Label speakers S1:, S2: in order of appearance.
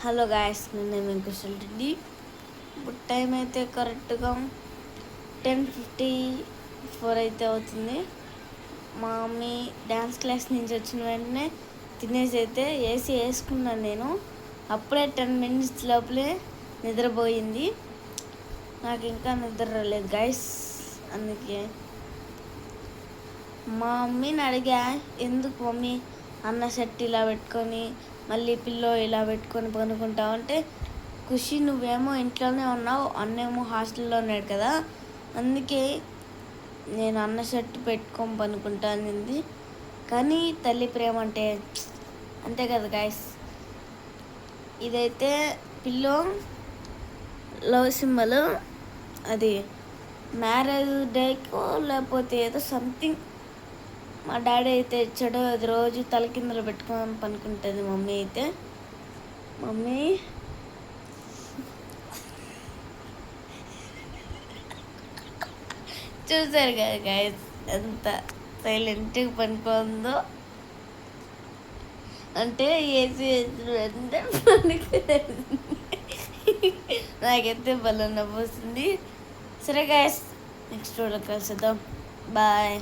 S1: Hello guys, నేను మీకు రెడ్డి. ఇప్పుడు టైం అయితే కరెక్ట్గా 10:54 అయితే అవుతుంది. మా మమ్మీ డ్యాన్స్ క్లాస్ నుంచి వచ్చిన వెంటనే తినేసి అయితే ఏసీ వేసుకున్నాను. నేను అప్పుడే 10 minutes లోపలే నిద్రపోయింది. నాకు ఇంకా నిద్ర రాలేదు గాయస్. అందుకే మా మమ్మీని అడిగా, ఎందుకు మమ్మీ అన్న సెట్ ఇలా పెట్టుకొని మళ్ళీ పిల్లో ఇలా పెట్టుకొని పనుకుంటావు అంటే, ఖుషి నువ్వేమో ఇంట్లోనే ఉన్నావు, అన్నేమో హాస్టల్లో ఉన్నాడు కదా, అందుకే నేను అన్న షర్ట్ పెట్టుకొని పనుకుంటా అనింది. కానీ తల్లి ప్రేమ అంటే అంతే కదా గాయస్. ఇదైతే పిల్లో లవ్ సింబల్. అది మ్యారేజ్ డేకో లేకపోతే ఏదో సంథింగ్ మా డాడీ అయితే ఇచ్చాడు. అది రోజు తల కిందలు పెట్టుకొని పనుకుంటుంది మమ్మీ అయితే. మమ్మీ చూసారు కదా గాయస్, ఎంత సైలెంట్గా పనుకుందో. అంటే ఏసీ అంటే నాకైతే బలం నవ్వుతుంది. సరే గాయస్, నెక్స్ట్ వీడియోలో కలుద్దాం. బాయ్.